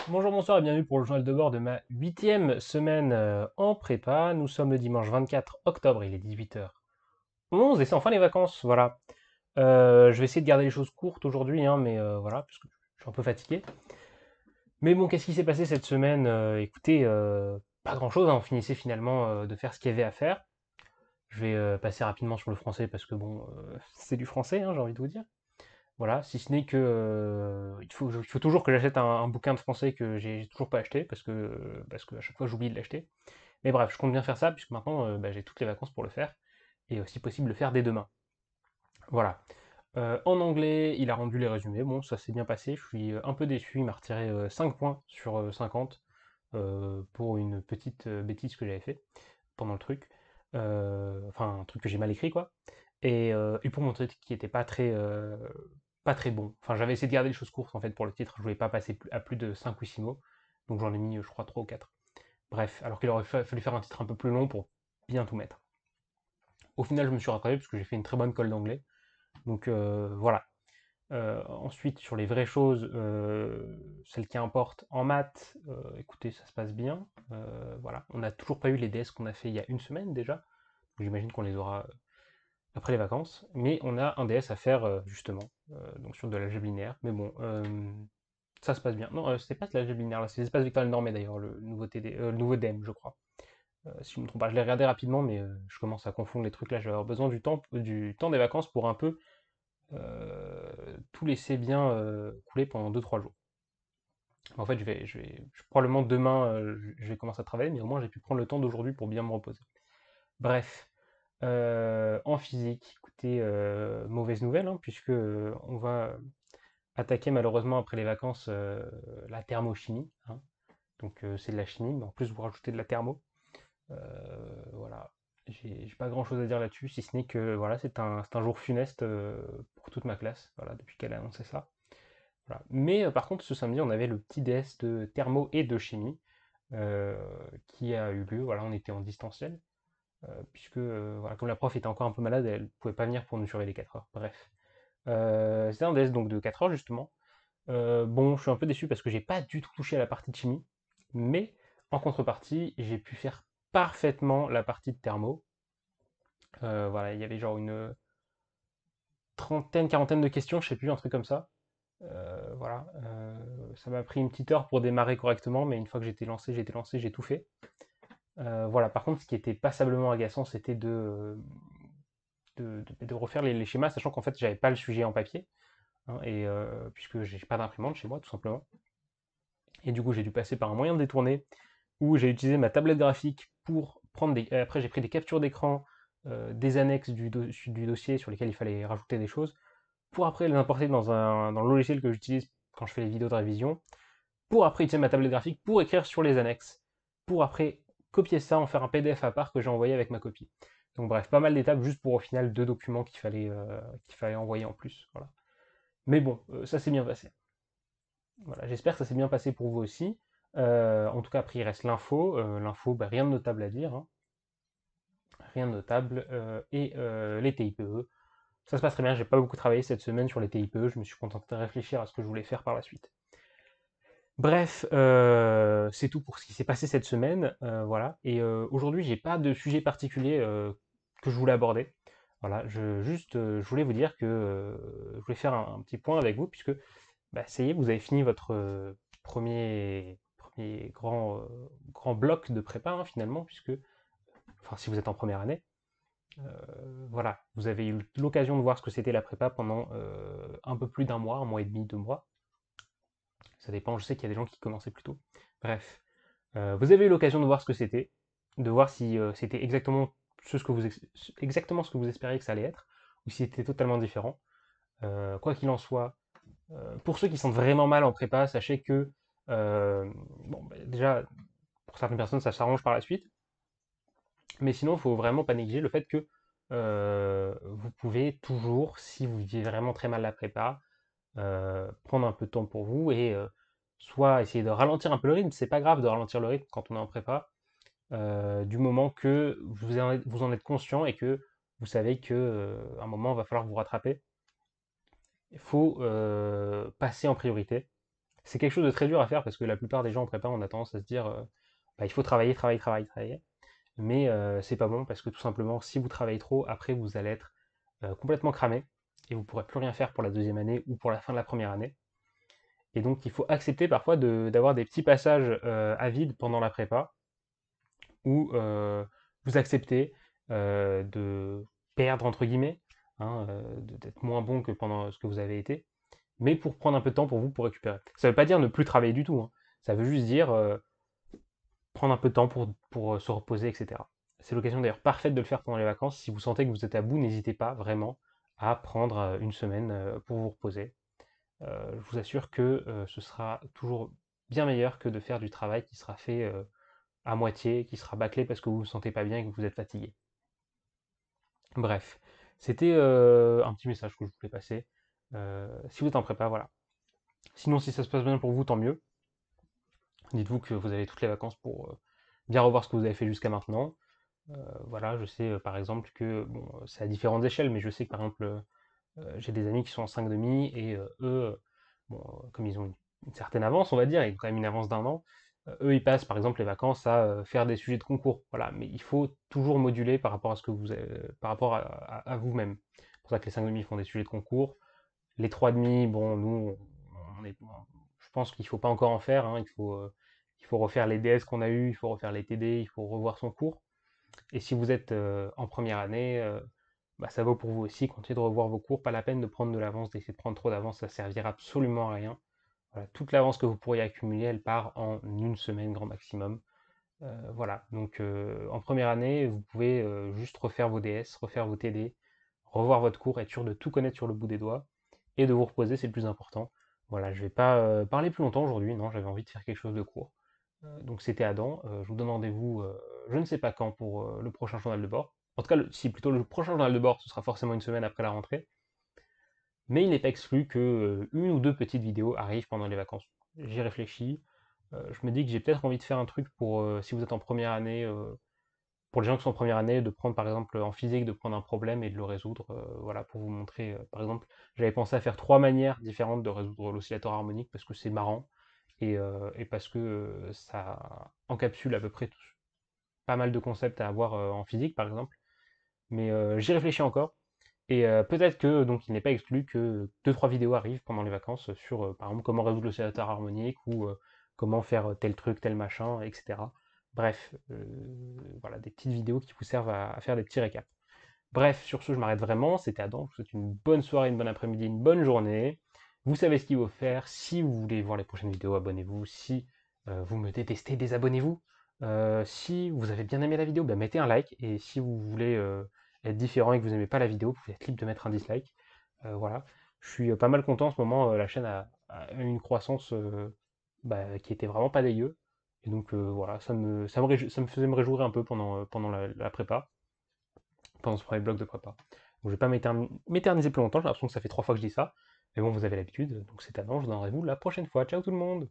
Bonjour, bonsoir et bienvenue pour le journal de bord de ma huitième semaine en prépa. Nous sommes le dimanche 24 octobre, il est 18h11 et c'est enfin les vacances, voilà. Je vais essayer de garder les choses courtes aujourd'hui, hein, mais voilà, parce que je suis un peu fatigué. Mais bon, qu'est-ce qui s'est passé cette semaine? Écoutez, pas grand-chose, hein, on finissait finalement de faire ce qu'il y avait à faire. Je vais passer rapidement sur le français parce que bon, c'est du français, hein, j'ai envie de vous dire. Voilà, si ce n'est que il faut toujours que j'achète un bouquin de français que j'ai toujours pas acheté parce que à chaque fois j'oublie de l'acheter. Mais bref, je compte bien faire ça puisque maintenant bah, j'ai toutes les vacances pour le faire et aussi possible le faire dès demain. Voilà. En anglais, il a rendu les résumés. Bon, ça s'est bien passé. Je suis un peu déçu. Il m'a retiré 5 points sur 50 pour une petite bêtise que j'avais fait pendant le truc. Enfin, un truc que j'ai mal écrit, quoi. Et pour montrer qu'il était pas très bon. Enfin, j'avais essayé de garder les choses courtes en fait pour le titre. Je voulais pas passer à plus de 5 ou 6 mots. Donc j'en ai mis, je crois, 3 ou 4. Bref, alors qu'il aurait fallu faire un titre un peu plus long pour bien tout mettre. Au final, je me suis rattrapé parce que j'ai fait une très bonne colle d'anglais. Donc voilà. Ensuite, sur les vraies choses, celles qui importent en maths, écoutez, ça se passe bien. Voilà. On n'a toujours pas eu les DS qu'on a fait il y a une semaine déjà. J'imagine qu'on les aura après les vacances. Mais on a un DS à faire justement, donc sur de l'algèbre linéaire. Mais bon, ça se passe bien. Non, c'est pas de l'algèbre linéaire, là, c'est l'espace vectoriel normé d'ailleurs, le nouveau DEM, je crois. Si je ne me trompe pas, je l'ai regardé rapidement, mais je commence à confondre les trucs là. Je vais avoir besoin du temps des vacances pour un peu tout laisser bien couler pendant 2 3 jours. En fait, probablement demain, je vais commencer à travailler, mais au moins j'ai pu prendre le temps d'aujourd'hui pour bien me reposer. Bref, en physique, écoutez, mauvaise nouvelle, hein, puisque on va attaquer malheureusement après les vacances la thermochimie, hein. Donc c'est de la chimie, mais en plus vous rajoutez de la thermo. Voilà, j'ai pas grand chose à dire là-dessus, si ce n'est que voilà, c'est un jour funeste pour toute ma classe, voilà, depuis qu'elle a annoncé ça. Voilà. Mais par contre, ce samedi, on avait le petit DS de thermo et de chimie euh, qui a eu lieu. Voilà, on était en distanciel, puisque voilà, comme la prof était encore un peu malade, elle ne pouvait pas venir pour nous surveiller les 4 heures. Bref. C'était un DS donc de 4 heures justement. Bon, je suis un peu déçu parce que j'ai pas du tout touché à la partie de chimie, mais en contrepartie, j'ai pu faire parfaitement la partie de thermo. Voilà, il y avait genre une trentaine, quarantaine de questions, je sais plus, un truc comme ça. Voilà, ça m'a pris une petite heure pour démarrer correctement, mais une fois que j'étais lancé, j'ai tout fait. Voilà, par contre, ce qui était passablement agaçant, c'était de refaire les schémas, sachant qu'en fait, j'avais pas le sujet en papier, hein, et puisque j'ai pas d'imprimante chez moi, tout simplement. Et du coup, j'ai dû passer par un moyen détourné où j'ai utilisé ma tablette graphique pour prendre des. Après, j'ai pris des captures d'écran des annexes du dossier sur lesquels il fallait rajouter des choses, pour après les importer dans le logiciel que j'utilise quand je fais les vidéos de révision, pour après utiliser ma tablette graphique pour écrire sur les annexes, pour après copier ça, en faire un PDF à part que j'ai envoyé avec ma copie. Donc bref, pas mal d'étapes juste pour au final 2 documents qu'il fallait envoyer en plus. Voilà. Mais bon, ça s'est bien passé. Voilà, j'espère que ça s'est bien passé pour vous aussi. En tout cas, après, il reste l'info. L'info, bah, rien de notable à dire, hein. Rien de notable. Et les TIPE. Ça se passe très bien, j'ai pas beaucoup travaillé cette semaine sur les TIPE, je me suis contenté de réfléchir à ce que je voulais faire par la suite. Bref, c'est tout pour ce qui s'est passé cette semaine, voilà. Et aujourd'hui, j'ai pas de sujet particulier que je voulais aborder. Voilà, je voulais vous dire que je voulais faire un petit point avec vous, puisque bah, ça y est, vous avez fini votre premier grand bloc de prépa, hein, finalement, puisque, enfin, si vous êtes en première année, voilà, vous avez eu l'occasion de voir ce que c'était la prépa pendant un peu plus d'un mois, un mois et demi, 2 mois. Ça dépend, je sais qu'il y a des gens qui commençaient plus tôt. Bref, vous avez eu l'occasion de voir ce que c'était, de voir si c'était exactement ce que vous espériez que ça allait être, ou si c'était totalement différent. Quoi qu'il en soit, pour ceux qui sont vraiment mal en prépa, sachez que, bon, bah, déjà, pour certaines personnes, ça s'arrange par la suite, mais sinon, il ne faut vraiment pas négliger le fait que vous pouvez toujours, si vous vivez vraiment très mal la prépa, prendre un peu de temps pour vous et soit essayer de ralentir un peu le rythme. C'est pas grave de ralentir le rythme quand on est en prépa, du moment que vous en êtes conscient et que vous savez que un moment il va falloir vous rattraper. Il faut passer en priorité. C'est quelque chose de très dur à faire parce que la plupart des gens en prépa, on a tendance à se dire bah, il faut travailler, travailler, travailler, travailler. Mais c'est pas bon parce que tout simplement, si vous travaillez trop, après vous allez être complètement cramé et vous ne pourrez plus rien faire pour la deuxième année ou pour la fin de la première année. Et donc il faut accepter parfois d'avoir des petits passages à vide pendant la prépa où vous acceptez de perdre entre guillemets, hein, d'être moins bon que pendant ce que vous avez été, mais pour prendre un peu de temps pour vous pour récupérer. Ça ne veut pas dire ne plus travailler du tout, hein. Ça veut juste dire prendre un peu de temps pour se reposer, etc. C'est l'occasion d'ailleurs parfaite de le faire pendant les vacances. Si vous sentez que vous êtes à bout, n'hésitez pas vraiment à prendre une semaine pour vous reposer. Je vous assure que ce sera toujours bien meilleur que de faire du travail qui sera fait à moitié, qui sera bâclé parce que vous ne vous sentez pas bien et que vous êtes fatigué. Bref, c'était un petit message que je voulais passer. Si vous êtes en prépa, voilà. Sinon, si ça se passe bien pour vous, tant mieux. Dites-vous que vous avez toutes les vacances pour bien revoir ce que vous avez fait jusqu'à maintenant. Voilà, je sais par exemple que, bon, c'est à différentes échelles, mais je sais que par exemple, j'ai des amis qui sont en 5 demi et eux, bon, comme ils ont une certaine avance, on va dire, ils ont quand même une avance d'un an, eux, ils passent par exemple les vacances à faire des sujets de concours. Voilà, mais il faut toujours moduler par rapport à ce que vous avez, par rapport à vous-même. C'est pour ça que les 5 demi font des sujets de concours. Les 3 demi, bon, nous, je pense qu'il ne faut pas encore en faire, hein, il faut refaire les DS qu'on a eu, il faut refaire les TD, il faut revoir son cours. Et si vous êtes en première année, bah, ça vaut pour vous aussi. Continuez de revoir vos cours. Pas la peine de prendre de l'avance, d'essayer de prendre trop d'avance, ça servira absolument à rien. Voilà, toute l'avance que vous pourriez accumuler, elle part en une semaine grand maximum. Voilà, donc en première année, vous pouvez juste refaire vos DS, refaire vos TD, revoir votre cours, être sûr de tout connaître sur le bout des doigts, et de vous reposer, c'est le plus important. Voilà, je ne vais pas parler plus longtemps aujourd'hui, non, j'avais envie de faire quelque chose de court. Donc c'était Adam, je vous donne rendez-vous, je ne sais pas quand, pour le prochain journal de bord. En tout cas, si plutôt le prochain journal de bord, ce sera forcément une semaine après la rentrée. Mais il n'est pas exclu que une ou deux petites vidéos arrivent pendant les vacances. J'y réfléchis. Je me dis que j'ai peut-être envie de faire un truc pour, si vous êtes en première année, pour les gens qui sont en première année, de prendre par exemple en physique, de prendre un problème et de le résoudre, voilà, pour vous montrer, par exemple, j'avais pensé à faire trois manières différentes de résoudre l'oscillateur harmonique parce que c'est marrant et parce que ça encapsule à peu près pas mal de concepts à avoir en physique par exemple. Mais j'y réfléchis encore. Et peut-être que donc il n'est pas exclu que deux trois vidéos arrivent pendant les vacances sur par exemple comment résoudre l'oscillateur harmonique ou comment faire tel truc, tel machin, etc. Bref, voilà, des petites vidéos qui vous servent à faire des petits récaps. Bref, sur ce, je m'arrête vraiment. C'était Adam. Je vous souhaite une bonne soirée, une bonne après-midi, une bonne journée. Vous savez ce qu'il faut faire. Si vous voulez voir les prochaines vidéos, abonnez-vous. Si vous me détestez, désabonnez-vous. Si vous avez bien aimé la vidéo, ben, mettez un like. Et si vous voulez être différent et que vous n'aimez pas la vidéo, vous pouvez être libre de mettre un dislike. Voilà. Je suis pas mal content en ce moment. La chaîne a une croissance bah, qui était vraiment pas dégueu. Et donc voilà, ça me faisait me réjouir un peu pendant la prépa, pendant ce premier bloc de prépa. Donc, je vais pas m'éterniser plus longtemps, j'ai l'impression que ça fait 3 fois que je dis ça. Mais bon, vous avez l'habitude, donc c'est à je vous donne rendez-vous la prochaine fois. Ciao tout le monde!